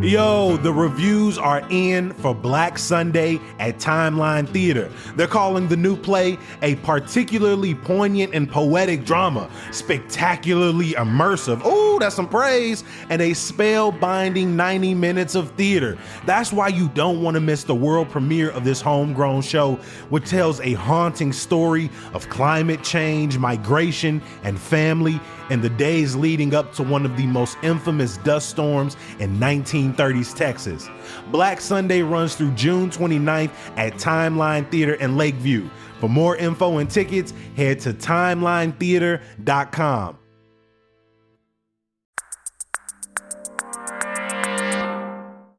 Yo, the reviews are in for Black Sunday at Timeline Theater. They're calling the new play a particularly poignant and poetic drama, spectacularly immersive, ooh, that's some praise, and a spellbinding 90 minutes of theater. That's why you don't want to miss the world premiere of this homegrown show, which tells a haunting story of climate change, migration, and family in the days leading up to one of the most infamous dust storms in 1930s Texas. Black Sunday runs through June 29th at Timeline Theater in Lakeview. For more info and tickets, head to timelinetheater.com.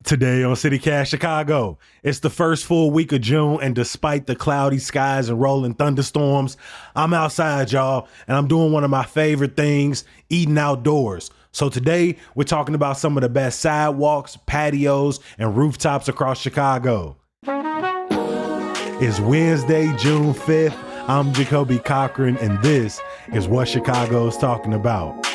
Today on CityCast Chicago, it's the first full week of June, and despite the cloudy skies and rolling thunderstorms, I'm outside, y'all, and I'm doing one of my favorite things, eating outdoors. So today, we're talking about some of the best sidewalks, patios, and rooftops across Chicago. It's Wednesday, June 5th. I'm Jacoby Cochran, and this is what Chicago's talking about.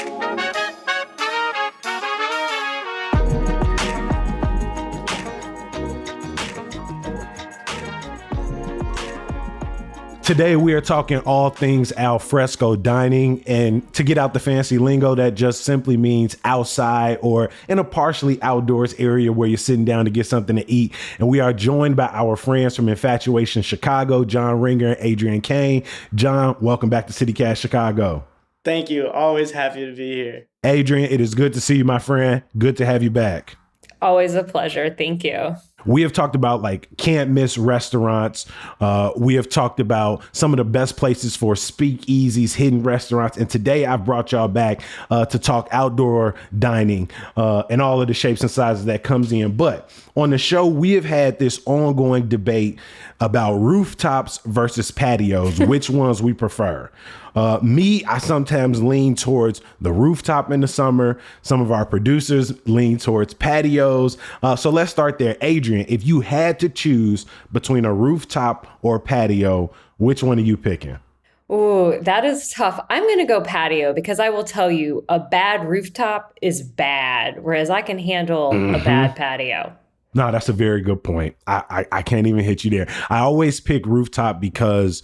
Today, we are talking all things Alfresco dining, and to get out the fancy lingo, that just simply means outside or in a partially outdoors area where you're sitting down to get something to eat. And we are joined by our friends from Infatuation Chicago, John Ringor and Adrian Kane. John, welcome back to CityCast Chicago. Thank you. Always happy to be here. Adrian, it is good to see you, my friend. Good to have you back. Always a pleasure. Thank you. We have talked about can't miss restaurants. We have talked about some of the best places for speakeasies, hidden restaurants. And today I've brought y'all back to talk outdoor dining and all of the shapes and sizes that comes in. But on the show, we have had this ongoing debate about rooftops versus patios, which ones we prefer. I sometimes lean towards the rooftop in the summer. Some of our producers lean towards patios. So let's start there. Adrian, if you had to choose between a rooftop or a patio, which one are you picking? Ooh, that is tough. I'm going to go patio because I will tell you a bad rooftop is bad, whereas I can handle a bad patio. No, that's a very good point. I can't even hit you there. I always pick rooftop because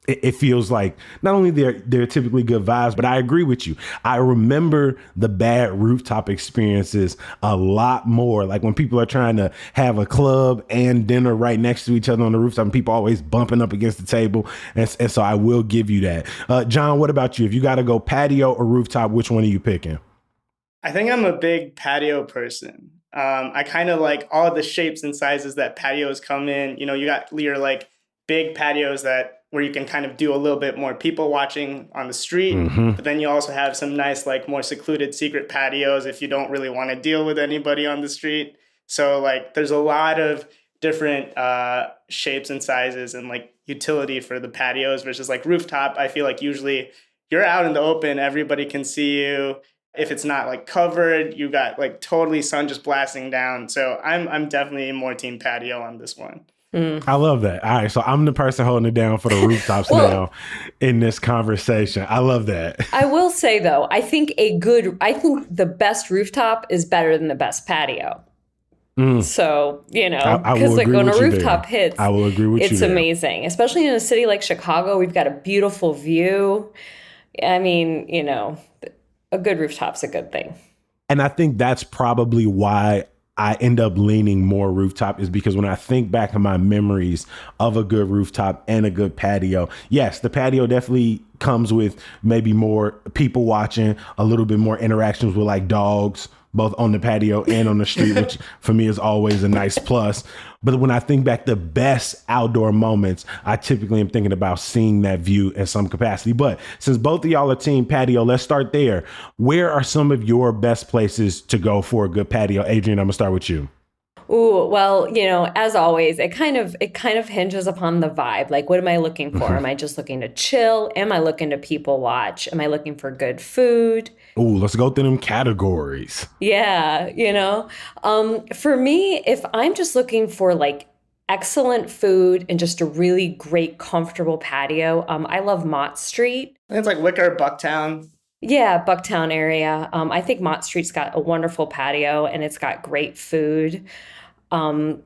it feels like not only they're typically good vibes, but I agree with you. I remember the bad rooftop experiences a lot more. Like when people are trying to have a club and dinner right next to each other on the rooftop, and people always bumping up against the table. And so I will give you that. John, what about you? If you got to go patio or rooftop, which one are you picking? I think I'm a big patio person. I kind of like all the shapes and sizes that patios come in. You know, you got your big patios where you can kind of do a little bit more people watching on the street. But then you also have some nice, more secluded secret patios if you don't really want to deal with anybody on the street. So there's a lot of different shapes and sizes and utility for the patios versus rooftop. I feel like usually you're out in the open, everybody can see you. If it's not covered, you got totally sun just blasting down. So I'm definitely more team patio on this one. I love that. All right. So I'm the person holding it down for the rooftops now in this conversation. I love that. I will say, though, I think the best rooftop is better than the best patio. So, because when a rooftop hits, I will agree with you. It's amazing, especially in a city like Chicago. We've got a beautiful view. I mean, a good rooftop's a good thing. And I think that's probably why I end up leaning more rooftop, is because when I think back on my memories of a good rooftop and a good patio, yes, the patio definitely comes with maybe more people watching, a little bit more interactions with dogs, both on the patio and on the street, which for me is always a nice plus. But when I think back the best outdoor moments, I typically am thinking about seeing that view in some capacity. But since both of y'all are team patio, let's start there. Where are some of your best places to go for a good patio? Adrian, I'm gonna start with you. Ooh, well, as always, it kind of hinges upon the vibe. What am I looking for? Am I just looking to chill? Am I looking to people watch? Am I looking for good food? Ooh, let's go through them categories. Yeah, for me, if I'm just looking for excellent food and just a really great, comfortable patio, I love Mott Street. I think it's Wicker, Bucktown. Yeah, Bucktown area. I think Mott Street's got a wonderful patio and it's got great food. Um,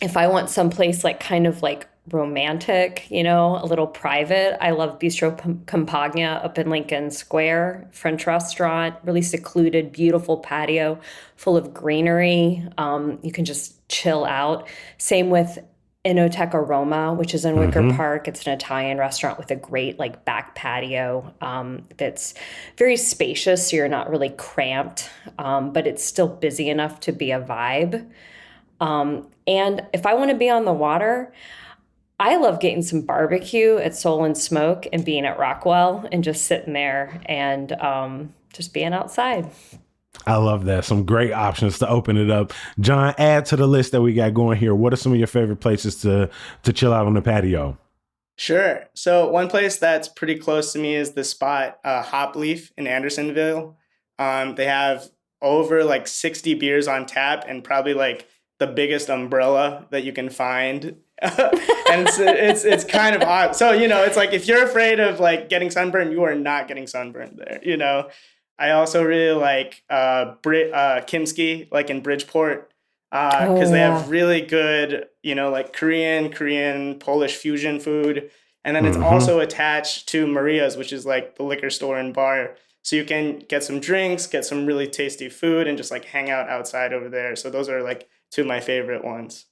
if I want someplace like kind of like romantic, a little private, I love Bistro Campagna up in Lincoln Square, French restaurant, really secluded, beautiful patio full of greenery. You can just chill out. Same with Enoteca Roma, which is in Wicker Mm-hmm. Park. It's an Italian restaurant with a great like back patio that's very spacious, so you're not really cramped, but it's still busy enough to be a vibe. And if I want to be on the water, I love getting some barbecue at Soul and Smoke and being at Rockwell and just sitting there and just being outside. I love that. Some great options to open it up. John, add to the list that we got going here. What are some of your favorite places to chill out on the patio? Sure. So one place that's pretty close to me is the spot Hop Leaf in Andersonville. They have over like 60 beers on tap and probably like the biggest umbrella that you can find. And it's kind of odd. So, it's like if you're afraid of like getting sunburned, you are not getting sunburned there. I also really like Kimski, like in Bridgeport, because they have really good, like Korean, Polish fusion food. And then it's also attached to Maria's, which is like the liquor store and bar. So you can get some drinks, get some really tasty food, and just like hang out outside over there. So those are like two of my favorite ones.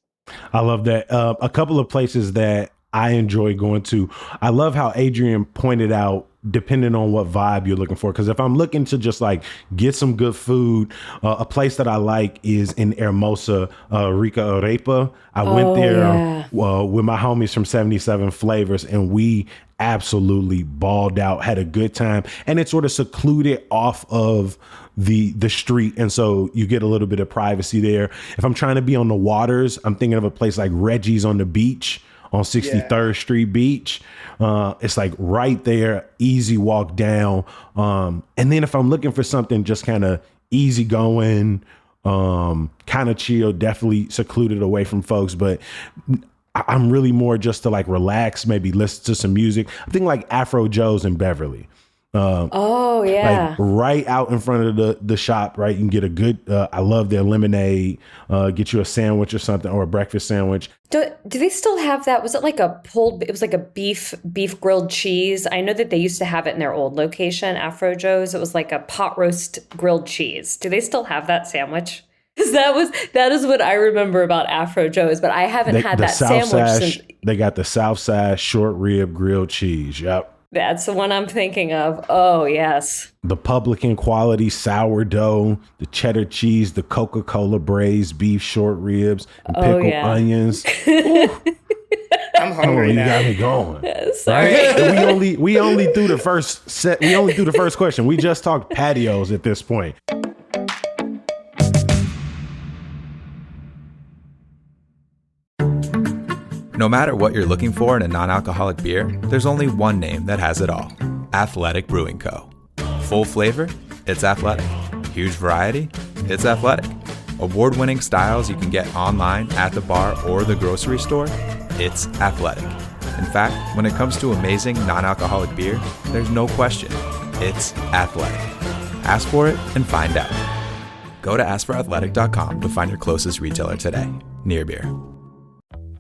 I love that. A couple of places that I enjoy going to. I love how Adrian pointed out, depending on what vibe you're looking for. Because if I'm looking to just like get some good food, a place that I like is in Hermosa, Rica Arepa. I went there with my homies from 77 Flavors, and we absolutely balled out, had a good time. And it's sort of secluded off of the street, and so you get a little bit of privacy there. If I'm trying to be on the waters, I'm thinking of a place like Reggie's on the beach on 63rd Street Beach. It's like right there, easy walk down. And then if I'm looking for something just kind of easy going, kind of chill, definitely secluded away from folks, but I'm really more just to like relax, maybe listen to some music. I think like Afro Joe's in Beverly. Like right out in front of the shop, right? You can get a good, I love their lemonade, get you a sandwich or something, or a breakfast sandwich. Do they still have that? Was it like it was like a beef grilled cheese? I know that they used to have it in their old location, Afro Joe's. It was like a pot roast grilled cheese. Do they still have that sandwich? That is what I remember about Afro Joe's, but I haven't had that sandwich since. They got the Southside short rib grilled cheese. Yep. That's the one I'm thinking of. Oh, yes. The Publican quality sourdough, the cheddar cheese, the Coca-Cola braised beef short ribs, and pickled onions. I'm hungry now. You got me going. Sorry. Right? We only threw the first set. We only threw the first question. We just talked patios at this point. No matter what you're looking for in a non-alcoholic beer, there's only one name that has it all. Athletic Brewing Co. Full flavor? It's athletic. Huge variety? It's athletic. Award-winning styles you can get online, at the bar, or the grocery store? It's athletic. In fact, when it comes to amazing non-alcoholic beer, there's no question. It's athletic. Ask for it and find out. Go to askforathletic.com to find your closest retailer today. Near Beer.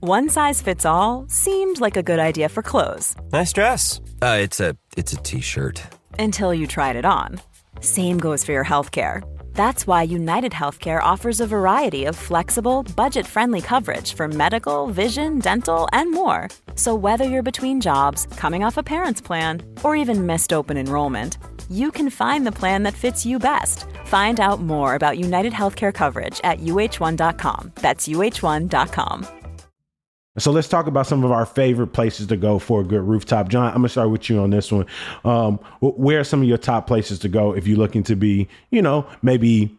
One size fits all seemed like a good idea for clothes. Nice dress. It's a t-shirt. Until you tried it on. Same goes for your healthcare. That's why United Healthcare offers a variety of flexible, budget-friendly coverage for medical, vision, dental, and more. So whether you're between jobs, coming off a parent's plan, or even missed open enrollment, you can find the plan that fits you best. Find out more about United Healthcare coverage at uh1.com. That's uh1.com. So let's talk about some of our favorite places to go for a good rooftop. John, I'm going to start with you on this one. Where are some of your top places to go if you're looking to be, maybe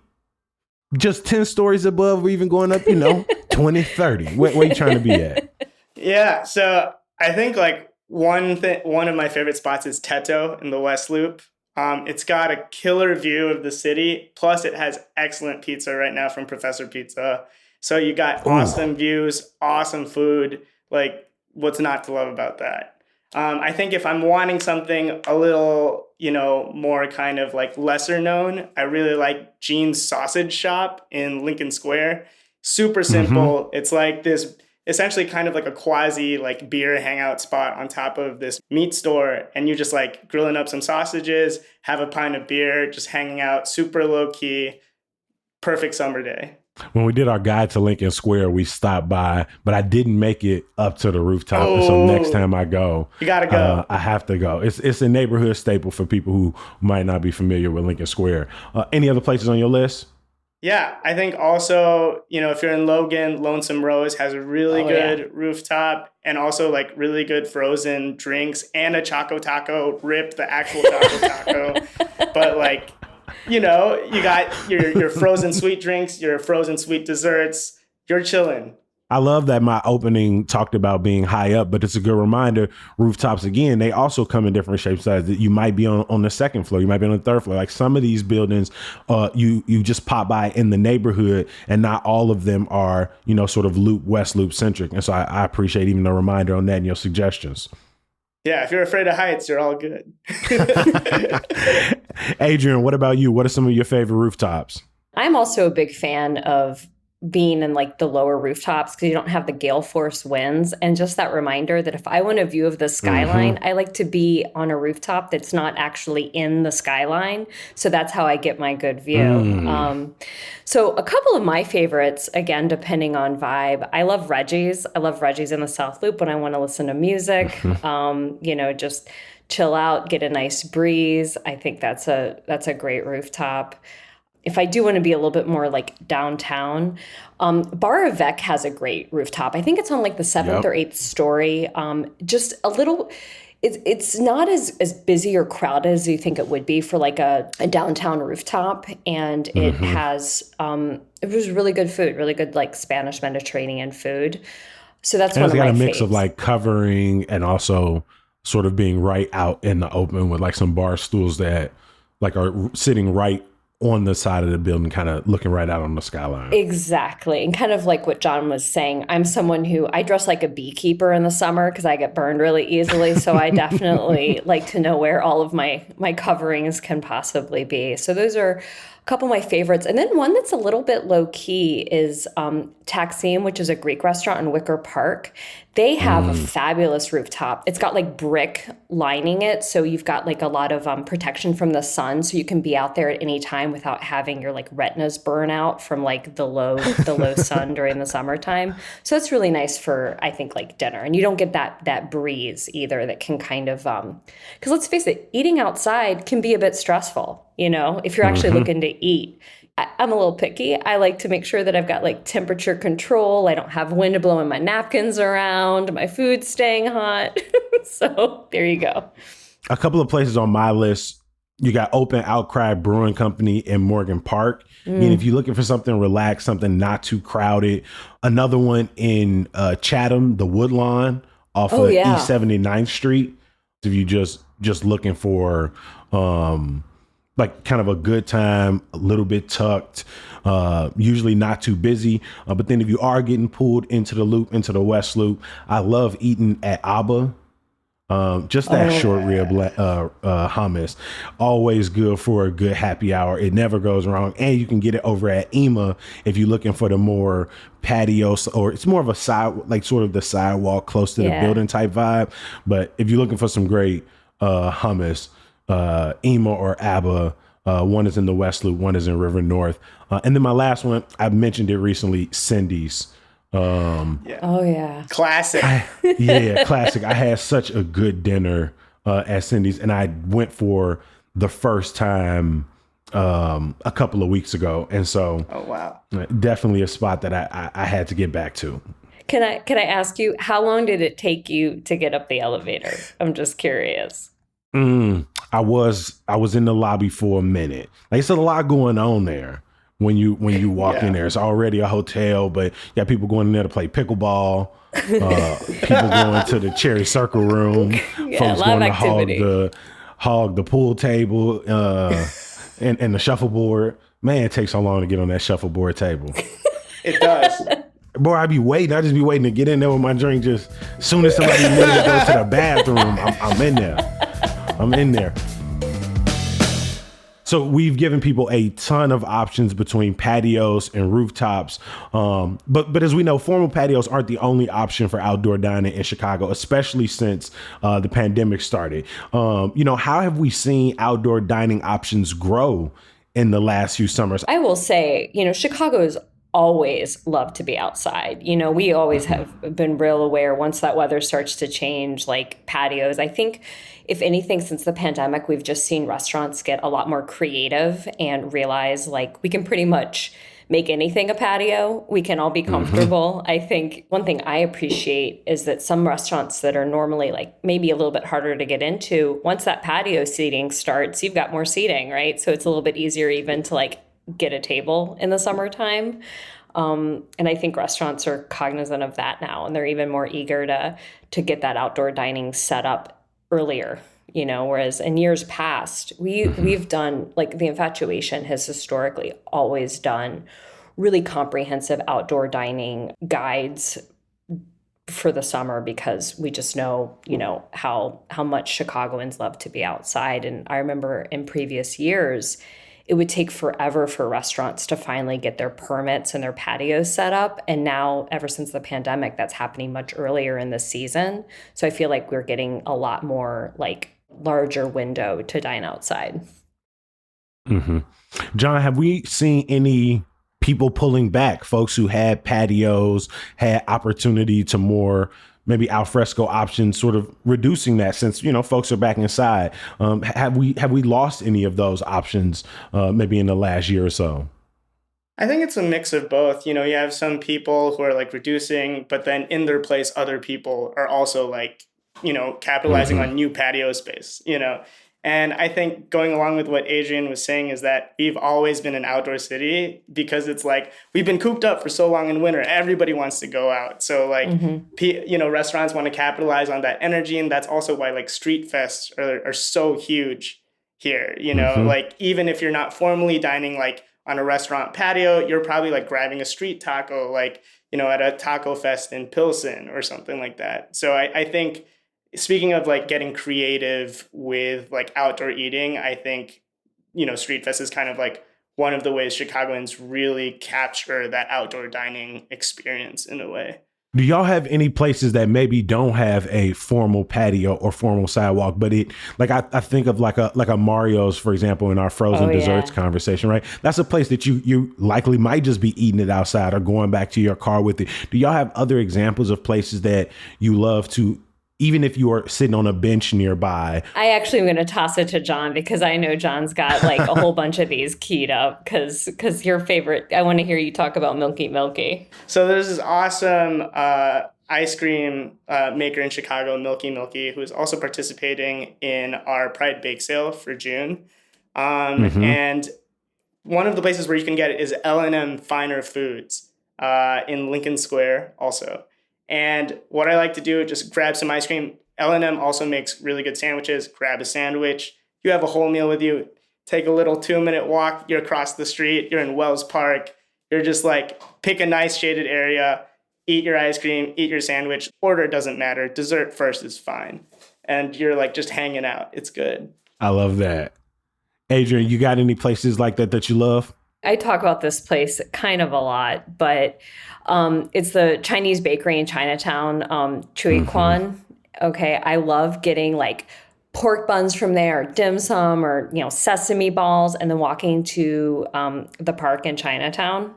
just 10 stories above or even going up, 20, 30? Where are you trying to be at? Yeah, so I think like one of my favorite spots is Teto in the West Loop. It's got a killer view of the city. Plus it has excellent pizza right now from Professor Pizza. So you got awesome views, awesome food. Like, what's not to love about that? I think if I'm wanting something a little, more kind of like lesser known, I really like Gene's Sausage Shop in Lincoln Square. Super simple. It's like this, essentially kind of like a quasi like beer hangout spot on top of this meat store. And you just like grilling up some sausages, have a pint of beer, just hanging out, super low key, perfect summer day. When we did our guide to Lincoln Square, we stopped by, but I didn't make it up to the rooftop. And so next time I go, you gotta go. I have to go. It's a neighborhood staple for people who might not be familiar with Lincoln Square. Any other places on your list? Yeah, I think also, if you're in Logan, Lonesome Rose has a really good rooftop, and also like really good frozen drinks and a Choco Taco. Rip the actual Choco Taco. But like, you got your frozen sweet drinks, your frozen sweet desserts. You're chilling. I love that my opening talked about being high up, but it's a good reminder. Rooftops, again, they also come in different shapes sizes. You might be on the second floor. You might be on the third floor. Like some of these buildings, you just pop by in the neighborhood, and not all of them are, sort of West Loop centric. And so I appreciate even the reminder on that and your suggestions. Yeah, if you're afraid of heights, you're all good. Adrian, what about you? What are some of your favorite rooftops? I'm also a big fan of being in like the lower rooftops because you don't have the gale force winds. And just that reminder that if I want a view of the skyline, I like to be on a rooftop that's not actually in the skyline. So that's how I get my good view. So a couple of my favorites, again, depending on vibe, I love Reggie's. I love Reggie's in the South Loop when I want to listen to music, just chill out, get a nice breeze. I think that's a great rooftop. If I do want to be a little bit more like downtown, Bar Avec has a great rooftop. I think it's on like the 7th or 8th story. Just a little, it's not as busy or crowded as you think it would be for like a downtown rooftop. And it has, it was really good food, really good like Spanish Mediterranean food. So that's one of my faves. It's got a mix of like covering and also sort of being right out in the open with like some bar stools that like are sitting right on the side of the building, kind of looking right out on the skyline. Exactly. And kind of like what John was saying, I'm someone who, I dress like a beekeeper in the summer because I get burned really easily. So I definitely like to know where all of my coverings can possibly be. So those are a couple of my favorites. And then one that's a little bit low key is Taksim, which is a Greek restaurant in Wicker Park. They have a fabulous rooftop. It's got like brick lining it. So you've got like a lot of protection from the sun. So you can be out there at any time without having your like retinas burn out from like the low sun during the summertime. So it's really nice for, I think, like dinner. And you don't get that breeze either that can kind of, because let's face it, eating outside can be a bit stressful, if you're actually looking to eat. I'm a little picky. I like to make sure that I've got like temperature control. I don't have wind blowing my napkins around. My food's staying hot. So there you go. A couple of places on my list. You got Open Outcry Brewing Company in Morgan Park. And if you're looking for something relaxed, something not too crowded. Another one in Chatham, the Woodlawn off of East 79th Street. If you just looking for like kind of a good time, a little bit tucked, usually not too busy. But then if you are getting pulled into the loop, into the West Loop, I love eating at Abba. Just that short rib hummus, always good for a good happy hour. It never goes wrong. And you can get it over at Ema if you're looking for the more patios, or it's more of a side, like sort of the sidewalk close to the building type vibe. But if you're looking for some great hummus, Ema or Abba, one is in the West Loop, one is in River North. And then my last one, I mentioned it recently, Cindy's. Classic. Classic. I had such a good dinner at Cindy's, and I went for the first time a couple of weeks ago, and so definitely a spot that I had to get back to. Can I ask you, how long did it take you to get up the elevator? I'm just curious. I was in the lobby for a minute. Like, it's a lot going on there. When you walk in there, it's already a hotel, but you got people going in there to play pickleball, people going to the Cherry Circle room, folks going to hog the pool table and the shuffleboard. Man, it takes so long to get on that shuffleboard table. It does. Boy, I just be waiting to get in there with my drink. Just as soon as somebody needs to go to the bathroom, I'm in there. So we've given people a ton of options between patios and rooftops. But as we know, formal patios aren't the only option for outdoor dining in Chicago, especially since the pandemic started. How have we seen outdoor dining options grow in the last few summers? I will say, Chicago's always loved to be outside. We always have been real aware once that weather starts to change, like patios. I think if anything, since the pandemic, we've just seen restaurants get a lot more creative and realize like we can pretty much make anything a patio. We can all be comfortable. I think one thing I appreciate is that some restaurants that are normally like maybe a little bit harder to get into, once that patio seating starts, you've got more seating, right? So it's a little bit easier even to like get a table in the summertime. And I think restaurants are cognizant of that now, and they're even more eager to get that outdoor dining set up earlier, whereas in years past, we've done, like the Infatuation has historically always done really comprehensive outdoor dining guides for the summer because we just know, how much Chicagoans love to be outside. And I remember in previous years, it would take forever for restaurants to finally get their permits and their patios set up. And now, ever since the pandemic, that's happening much earlier in the season. So I feel like we're getting a lot more like larger window to dine outside. John, have we seen any people pulling back, folks who had patios, had opportunity to more maybe alfresco options, sort of reducing that since, folks are back inside? Have we lost any of those options maybe in the last year or so? I think it's a mix of both. You have some people who are like reducing, but then in their place, other people are also like, capitalizing on new patio space, And I think going along with what Adrian was saying is that we've always been an outdoor city because it's like we've been cooped up for so long in winter. Everybody wants to go out. So like, restaurants want to capitalize on that energy. And that's also why like street fests are so huge here. Like even if you're not formally dining like on a restaurant patio, you're probably like grabbing a street taco, like, at a taco fest in Pilsen or something like that. So I think, speaking of like getting creative with like outdoor eating, I think, Street Fest is kind of like one of the ways Chicagoans really capture that outdoor dining experience in a way. Do y'all have any places that maybe don't have a formal patio or formal sidewalk, but it like I think of like a Mario's, for example, in our frozen desserts conversation, right? That's a place that you likely might just be eating it outside or going back to your car with it. Do y'all have other examples of places that you love to, even if you are sitting on a bench nearby? I actually am going to toss it to John because I know John's got like a whole bunch of these keyed up because your favorite, I want to hear you talk about Milky Milky. So there's this awesome ice cream maker in Chicago, Milky Milky, who is also participating in our Pride Bake Sale for June. And one of the places where you can get it is L&M Finer Foods in Lincoln Square also. And what I like to do is just grab some ice cream. L&M also makes really good sandwiches. Grab a sandwich. You have a whole meal with you. Take a little 2-minute walk. You're across the street. You're in Wells Park. You're just like, pick a nice shaded area. Eat your ice cream. Eat your sandwich. Order doesn't matter. Dessert first is fine. And you're like just hanging out. It's good. I love that. Adrian, you got any places like that you love? I talk about this place kind of a lot, but it's the Chinese bakery in Chinatown, Chui Kwan. Okay, I love getting like pork buns from there, dim sum, or sesame balls, and then walking to the park in Chinatown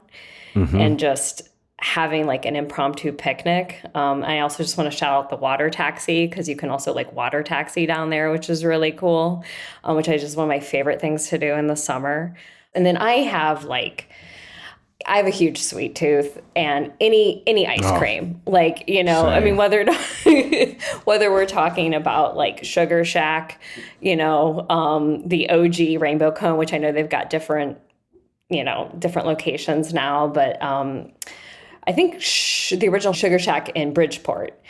and just having like an impromptu picnic. I also just want to shout out the water taxi because you can also like water taxi down there, which is really cool, which is just one of my favorite things to do in the summer. And then I have a huge sweet tooth, and any ice cream, like, same. I mean, whether we're talking about like Sugar Shack, the OG Rainbow Cone, which I know they've got different locations now, but I think the original Sugar Shack in Bridgeport,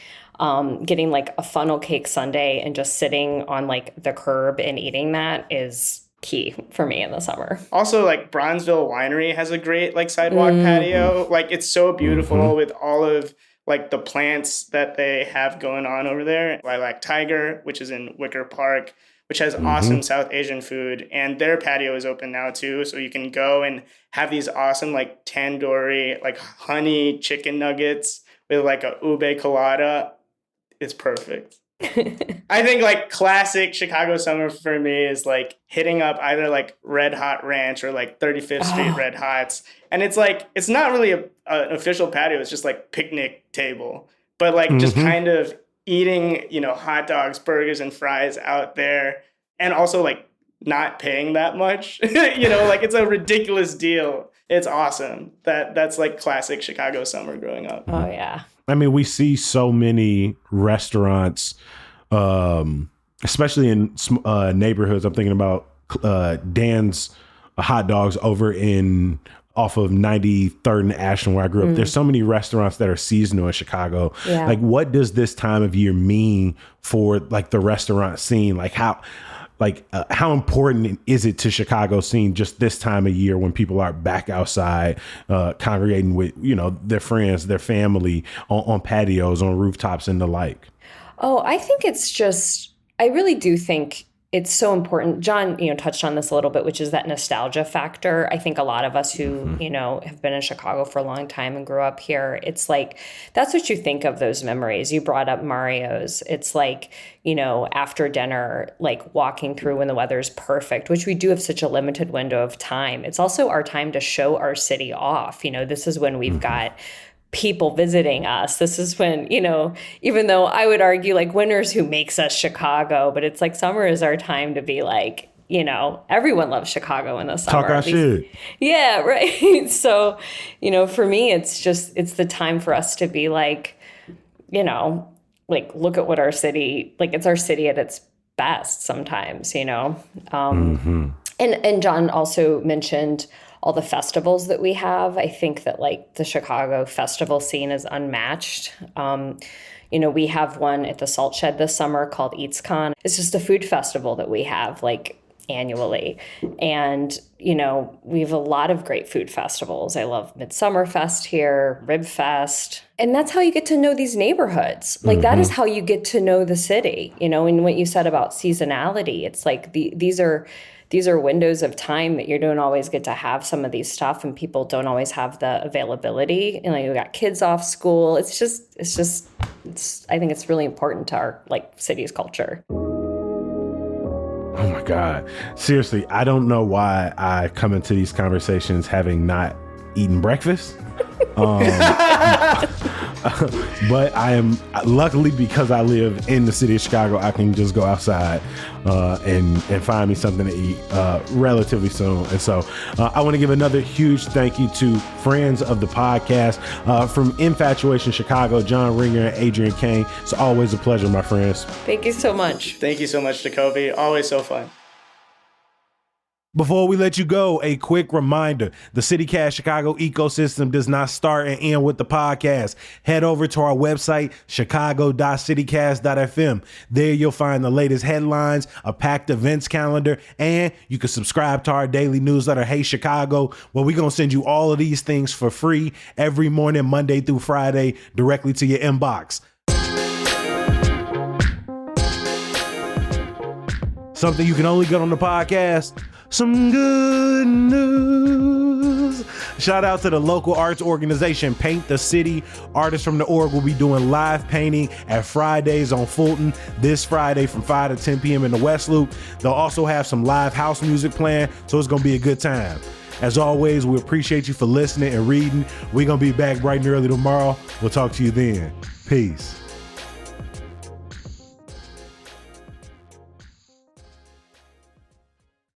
getting like a funnel cake sundae and just sitting on like the curb and eating that is key for me in the summer. Also, like Bronzeville Winery has a great like sidewalk patio. Like it's so beautiful with all of like the plants that they have going on over there. Lilac Tiger, which is in Wicker Park. which has awesome South Asian food. And their patio is open now too. So you can go and have these awesome like tandoori, like honey chicken nuggets with like a ube colada. It's perfect. I think like classic Chicago summer for me is like hitting up either like Red Hot Ranch or like 35th Street Red Hots. And it's like, it's not really an official patio. It's just like picnic table, but like just kind of eating, you know, hot dogs, burgers, and fries out there. And also like not paying that much, you know, like it's a ridiculous deal. It's awesome. That's like classic Chicago summer growing up. Oh yeah. I mean, we see so many restaurants, especially in neighborhoods. I'm thinking about Dan's hot dogs over off of 93rd and Ashland, where I grew up. There's so many restaurants that are seasonal in Chicago. Yeah. Like, what does this time of year mean for like the restaurant scene? Like how important is it to Chicago scene just this time of year when people are back outside congregating with, you know, their friends, their family on patios, on rooftops and the like? Oh, I think I really do think it's so important. John, you know, touched on this a little bit, which is that nostalgia factor. I think a lot of us who, you know, have been in Chicago for a long time and grew up here, it's like, that's what you think of those memories. You brought up Mario's. It's like, you know, after dinner, like walking through when the weather's perfect, which we do have such a limited window of time. It's also our time to show our city off. You know, this is when we've got people visiting us. This is when, you know, even though I would argue like winter's who makes us Chicago, but it's like summer is our time to be like, you know, everyone loves Chicago in the summer. Talk our shit. Yeah, right. So, you know, for me, it's the time for us to be like, you know, like look at what our city, like it's our city at its best sometimes, you know. And John also mentioned all the festivals that we have. I think that like the Chicago festival scene is unmatched. You know, we have one at the Salt Shed this summer called EatsCon. It's just a food festival that we have like annually. And, you know, we have a lot of great food festivals. I love Midsummer Fest here, Rib Fest. And that's how you get to know these neighborhoods. Like that is how you get to know the city, you know, and what you said about seasonality, it's like these are windows of time that you don't always get to have some of these stuff, and people don't always have the availability. You know, you got kids off school. It's I think it's really important to our like city's culture. Oh my God. Seriously, I don't know why I come into these conversations having not eaten breakfast. But I am, luckily because I live in the city of Chicago, I can just go outside and find me something to eat relatively soon. And so I want to give another huge thank you to friends of the podcast from Infatuation Chicago, John Ringor and Adrian Kane. It's always a pleasure, my friends. Thank you so much. Thank you so much, Jacoby. Always so fun. Before we let you go, a quick reminder, the CityCast Chicago ecosystem does not start and end with the podcast. Head over to our website, chicago.citycast.fm. There you'll find the latest headlines, a packed events calendar, and you can subscribe to our daily newsletter, Hey Chicago, where we're going to send you all of these things for free every morning, Monday through Friday, directly to your inbox. Something you can only get on the podcast. Some good news. Shout out to the local arts organization, Paint the City. Artists from the org will be doing live painting at Fridays on Fulton this Friday from 5 to 10 p.m. in the West Loop. They'll also have some live house music playing, so it's going to be a good time. As always, we appreciate you for listening and reading. We're going to be back bright and early tomorrow. We'll talk to you then. Peace.